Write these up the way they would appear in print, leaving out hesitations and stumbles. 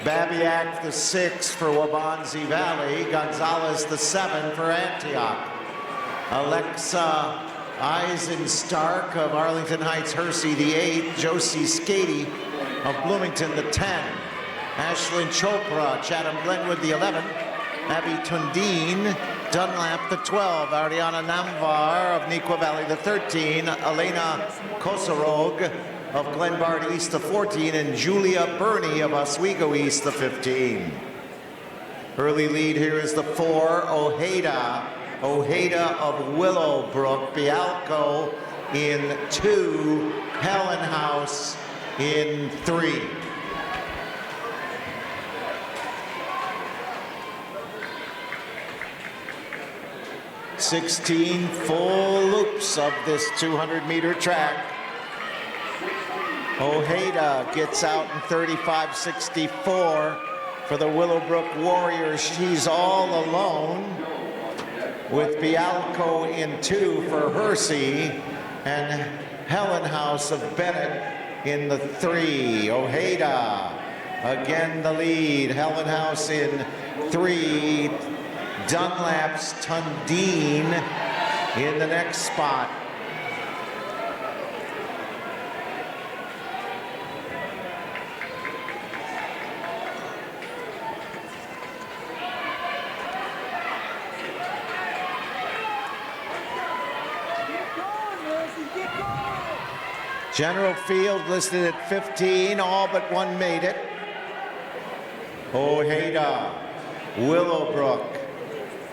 Babiak the 6 for Waubonsie Valley, Gonzalez the 7 for Antioch. Alexa Eisenstark of Arlington Heights Hersey the 8, Josie Skady of Bloomington the 10, Ashlyn Chopra, Chatham Glenwood the 11, Abby Tundeen, Dunlap the 12, Ariana Namvar of Neuqua Valley the 13, Elena Kosarog of Glenbard East the 14, and Julia Burney of Oswego East the 15. Early lead here is the 4, Ojeda of Willowbrook, Bialco in 2, Helen House in 3. "16 full loops of this 200-meter track. Ojeda gets out in 35.64 for the Willowbrook Warriors. She's all alone with Bialco in 2 for Hersey and Helen House of Bennett in the 3. Ojeda again the lead. Helen House in 3. Dunlap's Tundeen in the next spot. General field listed at 15, all but one made it. Ojeda, Willowbrook,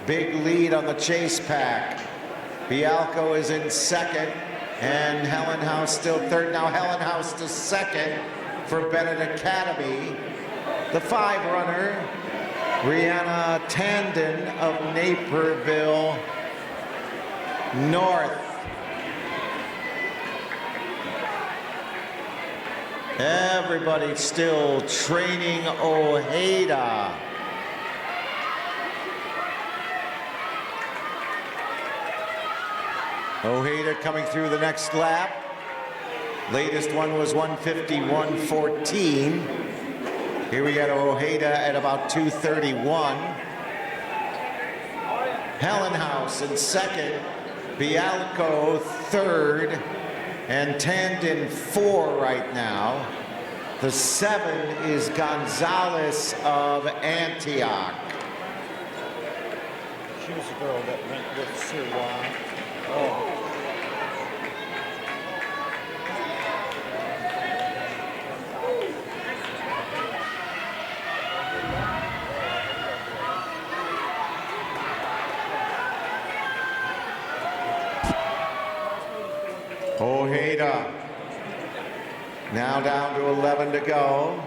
big lead on the chase pack. Bialco is in second, and Helen House still third. Now Helen House to second for Bennett Academy. The 5 runner, Rihanna Tandon of Naperville North. Everybody still training Ojeda. Ojeda coming through the next lap. Latest one was 1:51.14. Here we got Ojeda at about 2:31. Helen House in second, Bialco third, and Tandon 4 right now. The 7 is Gonzalez of Antioch. She was the girl that went with Sirwan. Ojeda now down to 11 to go.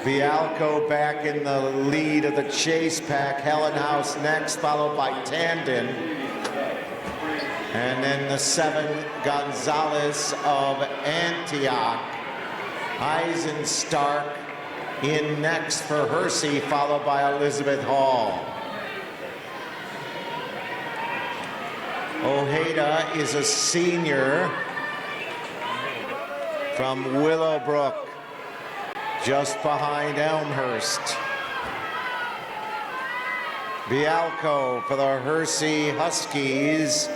Bialco back in the lead of the chase pack. Helen House next, followed by Tandon. And then the 7, Gonzalez of Antioch. Eisenstark in next for Hersey, followed by Elizabeth Hall. Ojeda is a senior from Willowbrook, just behind Elmhurst. Bialco for the Hersey Huskies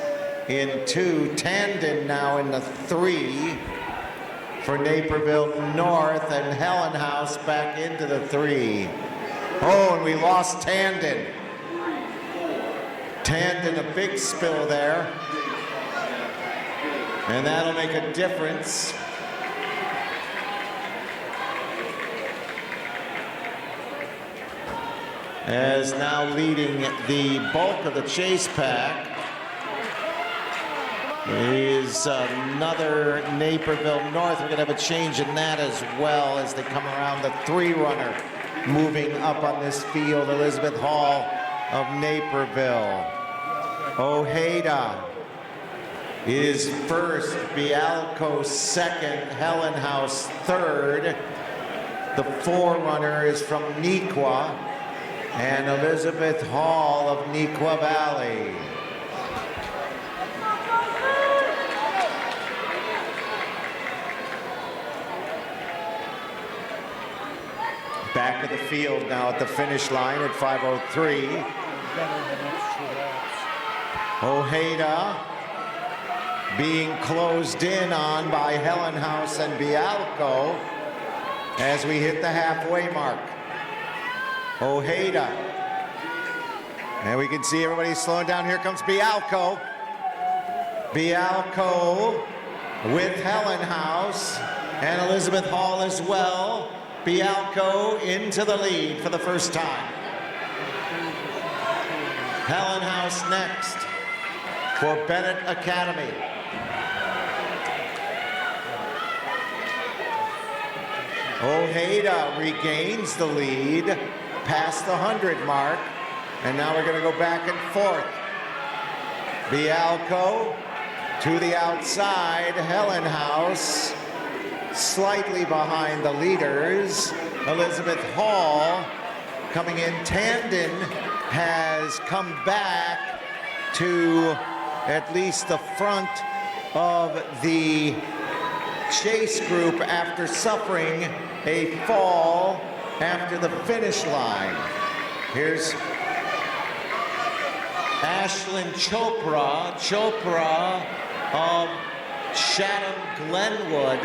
in 2. Tandon now in the 3 for Naperville North, and Helen House back into the 3. Oh, and we lost Tandon. Tandon, a big spill there. And that'll make a difference. As now leading the bulk of the chase pack is another Naperville North. We're gonna have a change in that as well as they come around. The 3 runner moving up on this field, Elizabeth Hall of Naperville. Ojeda is first, Bialco second, Hellenhaus third. The forerunner is from Neuqua and Elizabeth Hall of Neuqua Valley. Back of the field now at the finish line at 5:03. Better the next 2 laps. Ojeda being closed in on by Hellenhaus and Bialco as we hit the halfway mark. Ojeda. And we can see everybody slowing down. Here comes Bialco. Bialco with Hellenhaus and Elizabeth Hall as well. Bialco into the lead for the first time. Hellenhaus next for Bennett Academy. Ojeda regains the lead past the 100 mark, and now we're going to go back and forth. Bialco to the outside, Hellenhaus slightly behind the leaders. Elizabeth Hall coming in. Tandon has come back to at least the front of the chase group after suffering a fall after the finish line. Here's Ashlyn Chopra of Chatham Glenwood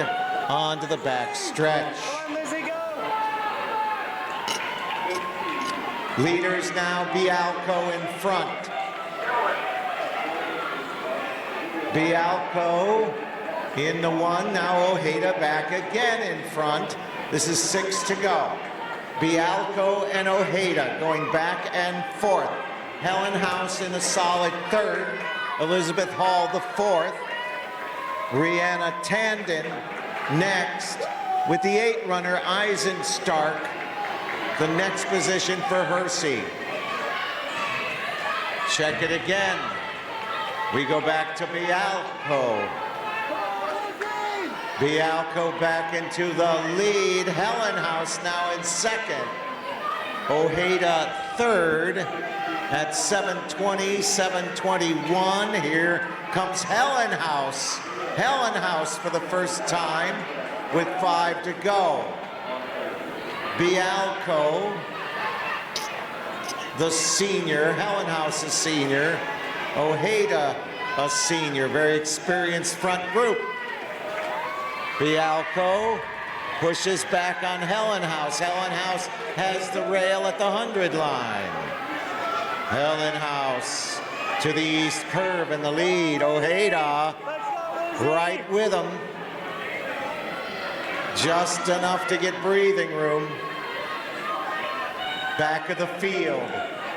onto the back stretch. Leaders now, Bialco in front. Bialco in the one, now Ojeda back again in front. This is 6 to go. Bialco and Ojeda going back and forth. Hellenhaus in a solid third. Elizabeth Hall the fourth. Rihanna Tandon next with the 8 runner Eisenstark, the next position for Hersey. Check it again. We go back to Bialco. Bialco back into the lead. Hellenhaus now in second. Ojeda third at 7:20, 7:21. Here comes Hellenhaus. Hellenhaus for the first time with 5 to go. Bialco, the senior, Hellenhaus a senior, Ojeda a senior, very experienced front group. Bialco pushes back on Hellenhaus. Hellenhaus has the rail at the 100 line. Hellenhaus to the east curve in the lead. Ojeda right with him. Just enough to get breathing room. Back of the field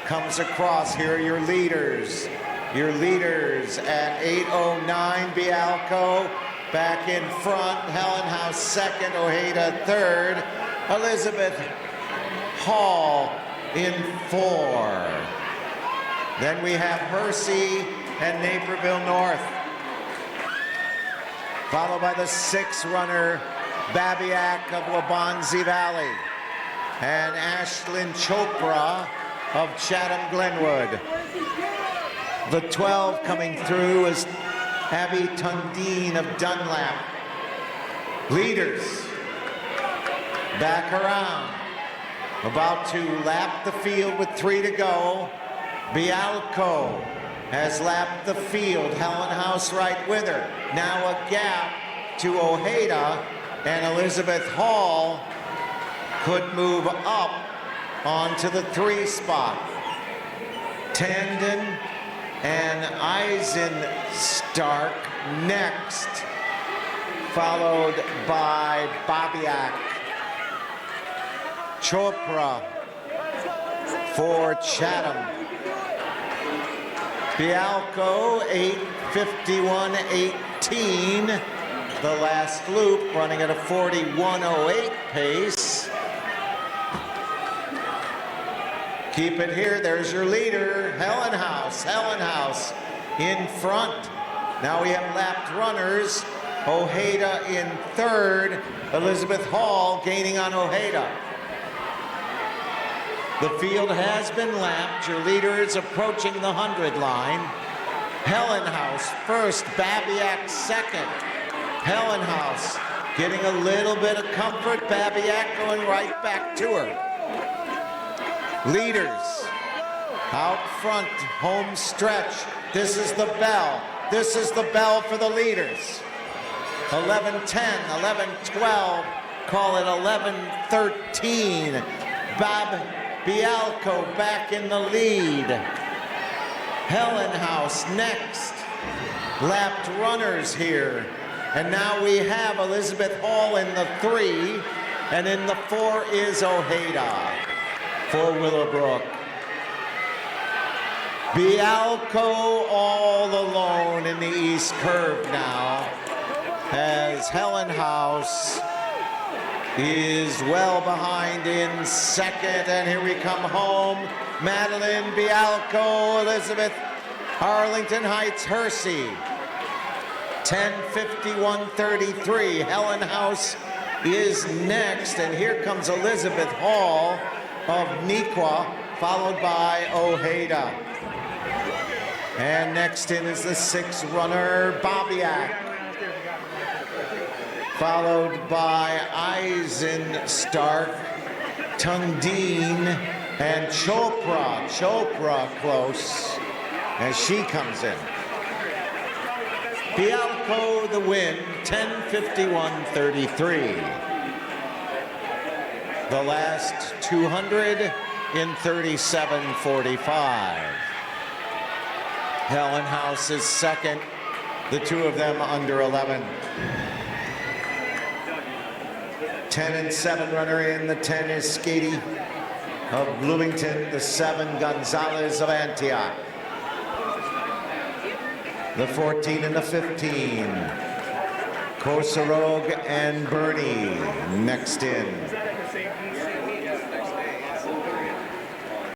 comes across. Here are your leaders. Your leaders at 8:09, Bialco back in front. Hellenhaus second, Ojeda third. Elizabeth Hall in 4. Then we have Hersey and Naperville North, followed by the 6 runner Babiak of Waubonsie Valley and Ashlyn Chopra of Chatham Glenwood. The 12 coming through is Abby Tundeen of Dunlap. Leaders back around, about to lap the field with 3 to go. Bialco has lapped the field. Hellenhaus right with her. Now a gap to Ojeda, and Elizabeth Hall could move up onto the 3 spot. Tandon and Eisenstark next, followed by Babiak. Chopra for Chatham. Bialco 8:51.18. The last loop running at a 41:08 pace. Keep it here. There's your leader, Hellenhaus. Hellenhaus in front. Now we have lapped runners. Ojeda in third. Elizabeth Hall gaining on Ojeda. The field has been lapped. Your leader is approaching the 100 line. Hellenhaus first, Babiak second. Hellenhaus getting a little bit of comfort. Babiak going right back to her. Leaders out front, home stretch. This is the bell. This is the bell for the leaders. 11-10, 11-12, call it 11-13. Bob Bialko back in the lead. Hellenhaus next. Lapped runners here. And now we have Elizabeth Hall in the 3, and in the 4 is Ojeda for Willowbrook. Bialko all alone in the east curve now, as Hellenhaus is well behind in second, and here we come home. Madeline Bialko, Elizabeth Arlington Heights Hersey. 10:51:33. Hellenhaus is next, and here comes Elizabeth Hall of Nequa, followed by Ojeda. And next in is the 6th runner, Babiak, followed by Eisenstark, Tundeen, and Chopra. Chopra close as she comes in. Bialko the win, 10:51:33. The last 200 in 37:45. Hellenhaus is second, the two of them under 11. 10-7 runner in, the 10 is Skady of Bloomington, the 7 Gonzalez of Antioch. The 14 and the 15, Kosarog and Bernie next in.